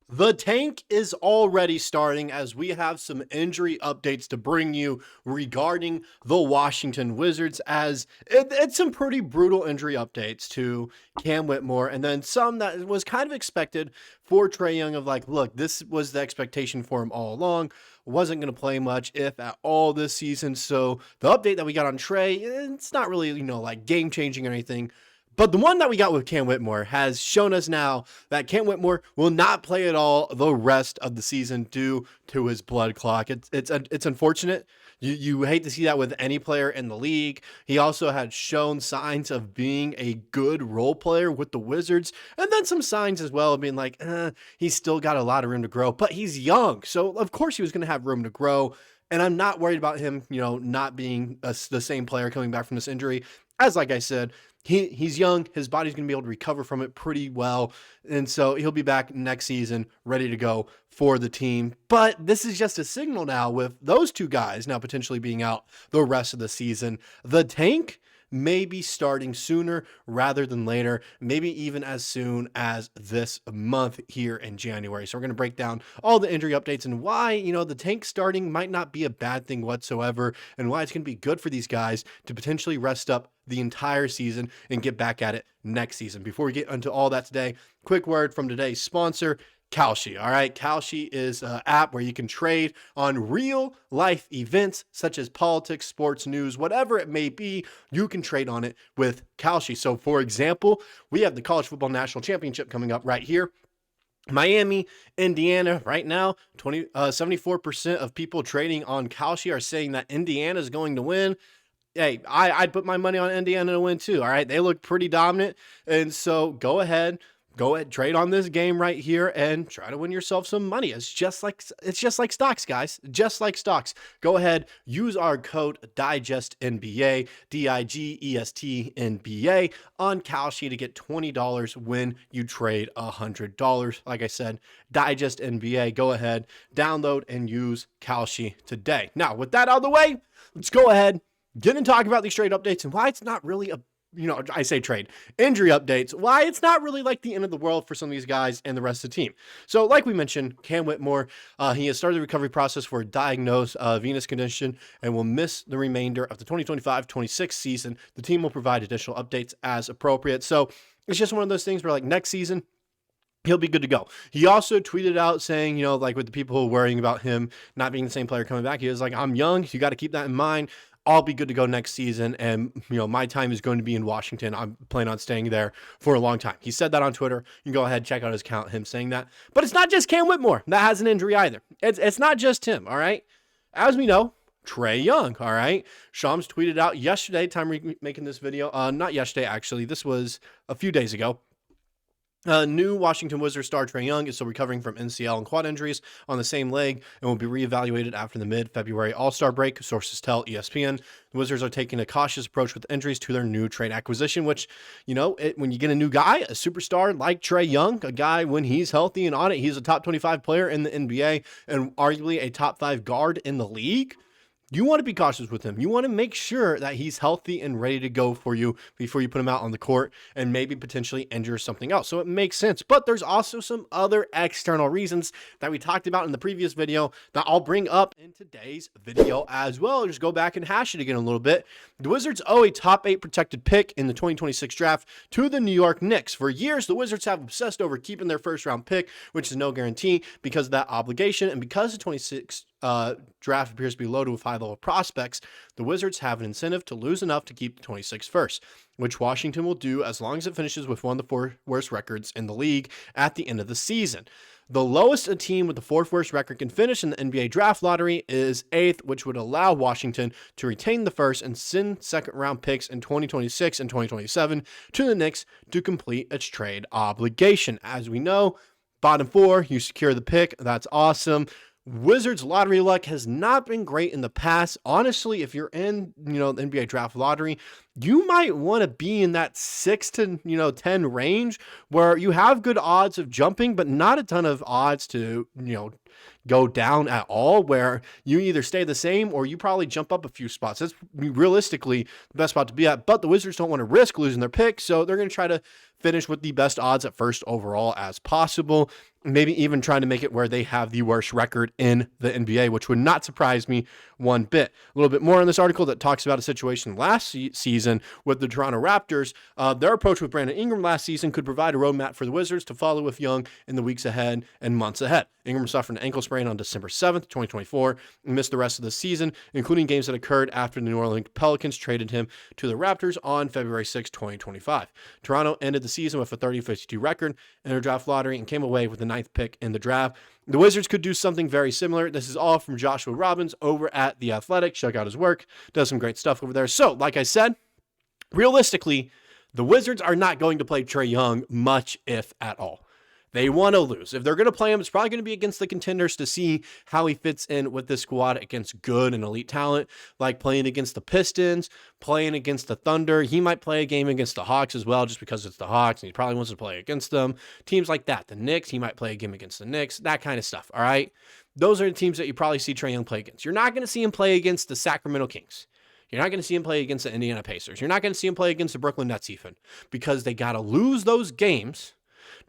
The tank is already starting as we have some injury updates to bring you regarding the Washington Wizards, as it's some pretty brutal injury updates to Cam Whitmore, and then some that was kind of expected for Trae Young of like, look, this was the expectation for him all along. Wasn't going to play much, if at all, this season. So the update that we got on Trae, it's not really, like game changing or anything. But the one that we got with Cam Whitmore has shown us now that Cam Whitmore will not play at all the rest of the season due to his blood clot. It's unfortunate. You hate to see that with any player in the league. He also had shown signs of being a good role player with the Wizards, and then some signs as well of being like, he's still got a lot of room to grow, but he's young. So of course he was going to have room to grow. And I'm not worried about him, not being the same player coming back from this injury. As like I said, he's young. His body's going to be able to recover from it pretty well. And so he'll be back next season ready to go for the team. But this is just a signal now with those two guys now potentially being out the rest of the season. The tank may be starting sooner rather than later, maybe even as soon as this month here in January. So we're going to break down all the injury updates and why, the tank starting might not be a bad thing whatsoever, and why it's going to be good for these guys to potentially rest up the entire season and get back at it next season. Before we get into all that today, quick word from today's sponsor, Kalshi. All right. Kalshi is an app where you can trade on real life events such as politics, sports, news, whatever it may be. You can trade on it with Kalshi. So for example, we have the college football national championship coming up right here. Miami, Indiana, right now, 74% of people trading on Kalshi are saying that Indiana is going to win. Hey, I'd put my money on Indiana to win too. All right. They look pretty dominant. And so go ahead, trade on this game right here and try to win yourself some money. It's just like stocks, guys. Just like stocks. Go ahead, use our code DIGESTNBA, DIGESTNBA on Kalshi to get $20 when you trade $100. Like I said, DIGESTNBA. Go ahead, download and use Kalshi today. Now, with that out of the way, let's go ahead, get and talk about these trade updates and why it's not really I say trade, injury updates, why it's not really like the end of the world for some of these guys and the rest of the team. So like we mentioned, Cam Whitmore, he has started the recovery process for a diagnosed venous condition and will miss the remainder of the 2025-26 season. The team will provide additional updates as appropriate. So it's just one of those things where like next season, he'll be good to go. He also tweeted out saying, like with the people who are worrying about him not being the same player coming back, he was like, I'm young. You got to keep that in mind. I'll be good to go next season. And, my time is going to be in Washington. I'm planning on staying there for a long time. He said that on Twitter. You can go ahead, check out his account, him saying that. But it's not just Cam Whitmore that has an injury either. It's not just him, all right? As we know, Trae Young, all right? Shams tweeted out yesterday, time making this video. Not yesterday, actually. This was a few days ago. New Washington Wizards star Trae Young is still recovering from MCL and quad injuries on the same leg and will be reevaluated after the mid-February All-Star break, sources tell ESPN. The Wizards are taking a cautious approach with injuries to their new trade acquisition, which, when you get a new guy, a superstar like Trae Young, a guy when he's healthy and on it, he's a top 25 player in the NBA and arguably a top 5 guard in the league. You want to be cautious with him. You want to make sure that he's healthy and ready to go for you before you put him out on the court and maybe potentially injure something else. So it makes sense. But there's also some other external reasons that we talked about in the previous video that I'll bring up in today's video as well. Just go back and hash it again a little bit. The Wizards owe a top 8 protected pick in the 2026 draft to the New York Knicks. For years, the Wizards have obsessed over keeping their first round pick, which is no guarantee because of that obligation. And because the 26 draft appears to be loaded with high-level prospects, the Wizards have an incentive to lose enough to keep the 26 first, which Washington will do as long as it finishes with one of the 4 worst records in the league at the end of the season. The lowest a team with the 4th worst record can finish in the NBA draft lottery is 8th, which would allow Washington to retain the first and send second-round picks in 2026 and 2027 to the Knicks to complete its trade obligation. As we know, bottom 4, you secure the pick. That's awesome. Wizards lottery luck has not been great in the past. Honestly, if you're in, the NBA draft lottery, you might want to be in that 6 to 10 range where you have good odds of jumping, but not a ton of odds to, go down at all, where you either stay the same or you probably jump up a few spots. That's realistically the best spot to be at, but the Wizards don't want to risk losing their pick, so they're going to try to finish with the best odds at first overall as possible. maybe even trying to make it where they have the worst record in the NBA, which would not surprise me one bit. A little bit more in this article that talks about a situation last season with the Toronto Raptors. Their approach with Brandon Ingram last season could provide a roadmap for the Wizards to follow with Young in the weeks ahead and months ahead. Ingram suffered an ankle sprain on December 7th, 2024, and missed the rest of the season, including games that occurred after the New Orleans Pelicans traded him to the Raptors on February 6, 2025. Toronto ended the season with a 30-52 record in their draft lottery and came away with the 9th pick in the draft. The Wizards could do something very similar. This is all from Joshua Robbins over at The Athletic. Check out his work. Does some great stuff over there. So, like I said, realistically, the Wizards are not going to play Trae Young much, if at all. They want to lose. If they're going to play him, it's probably going to be against the contenders to see how he fits in with this squad against good and elite talent, like playing against the Pistons, playing against the Thunder. He might play a game against the Hawks as well, just because it's the Hawks, and he probably wants to play against them. Teams like that. The Knicks, he might play a game against the Knicks, that kind of stuff, all right? Those are the teams that you probably see Trae Young play against. You're not going to see him play against the Sacramento Kings. You're not going to see him play against the Indiana Pacers. You're not going to see him play against the Brooklyn Nets even, because they got to lose those games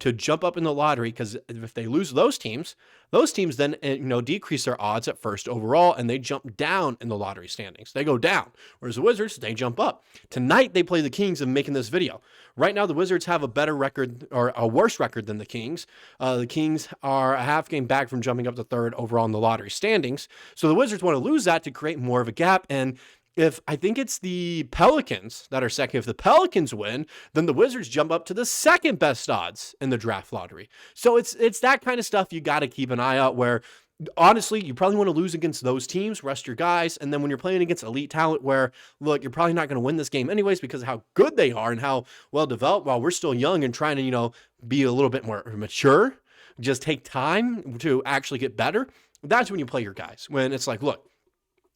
to jump up in the lottery, because if they lose those teams then decrease their odds at first overall, and they jump down in the lottery standings. They go down, whereas the Wizards, they jump up. Tonight they play the Kings. I'm making this video right now. The Wizards have a better record, or a worse record, than the Kings. The Kings are a half game back from jumping up to third overall in the lottery standings, so the Wizards want to lose that to create more of a gap. And if I think it's the Pelicans that are second, if the Pelicans win, then the Wizards jump up to the second best odds in the draft lottery. So it's that kind of stuff you got to keep an eye out, where honestly, you probably want to lose against those teams, rest your guys. And then when you're playing against elite talent, where, look, you're probably not going to win this game anyways because of how good they are and how well developed, while we're still young and trying to, be a little bit more mature, just take time to actually get better. That's when you play your guys. When it's like, look,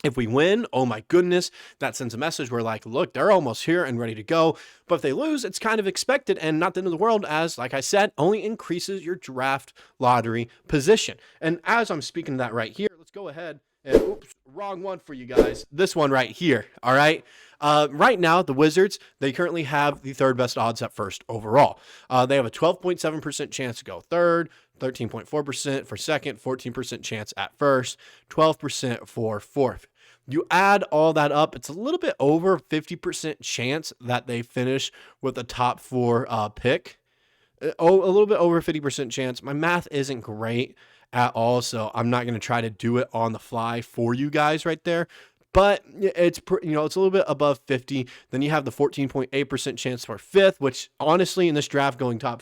if we win, oh my goodness, that sends a message where, like, look, they're almost here and ready to go. But if they lose, it's kind of expected and not the end of the world, as, like I said, only increases your draft lottery position. And as I'm speaking to that right here, let's go ahead and, oops, wrong one for you guys. This one right here, all right? Right now, the Wizards, they currently have the third best odds at first overall. They have a 12.7% chance to go third, 13.4% for second, 14% chance at first, 12% for fourth. You add all that up, it's a little bit over 50% chance that they finish with a top 4 pick. A little bit over 50% chance. My math isn't great at all, so I'm not going to try to do it on the fly for you guys right there. But it's it's a little bit above 50. Then you have the 14.8% chance for fifth, which honestly in this draft getting a top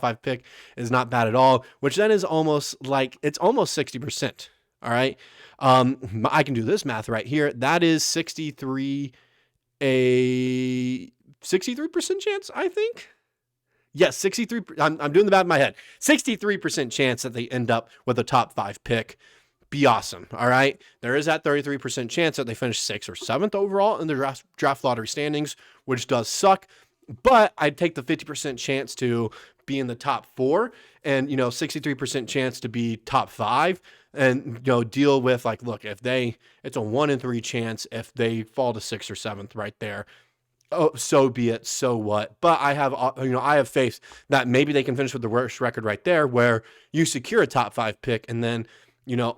5 pick is not bad at all, which then is almost 60%. All right. I can do this math right here. That is 63% chance, I think. Yes, 63. I'm doing the math in my head. 63% chance that they end up with a top 5 pick. Be awesome. All right. There is that 33% chance that they finish 6th or 7th overall in the draft lottery standings, which does suck. But I'd take the 50% chance to be in the top 4 and, 63% chance to be top 5 and, deal with, like, look, it's a 1 in 3 chance if they fall to 6th or 7th right there. Oh, so be it. So what? But I have faith that maybe they can finish with the worst record right there, where you secure a top 5 pick and then, a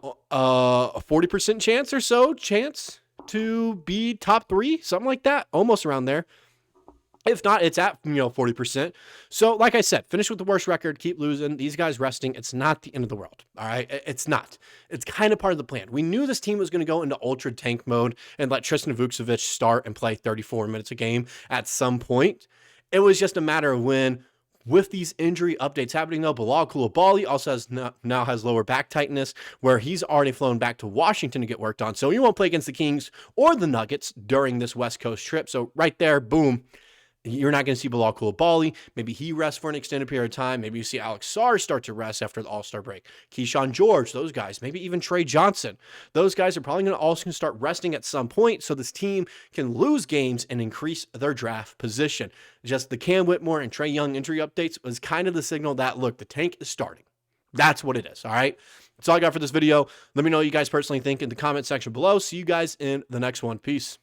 40% chance to be top 3, something like that, almost around there. If not, it's at, 40%. So like I said, finish with the worst record, keep losing. These guys resting, it's not the end of the world. All right. It's not. It's kind of part of the plan. We knew this team was going to go into ultra tank mode and let Tristan Vukcevic start and play 34 minutes a game at some point. It was just a matter of when. With these injury updates happening, though, Bilal Coulibaly also now has lower back tightness, where he's already flown back to Washington to get worked on. So he won't play against the Kings or the Nuggets during this West Coast trip. So right there, boom. You're not going to see Bilal Coulibaly. Maybe he rests for an extended period of time. Maybe you see Alex Sarr start to rest after the All-Star break. Keyshawn George, those guys. Maybe even Tre Johnson. Those guys are probably going to also start resting at some point, so this team can lose games and increase their draft position. Just the Cam Whitmore and Trae Young injury updates was kind of the signal that, look, the tank is starting. That's what it is, all right? That's all I got for this video. Let me know what you guys personally think in the comment section below. See you guys in the next one. Peace.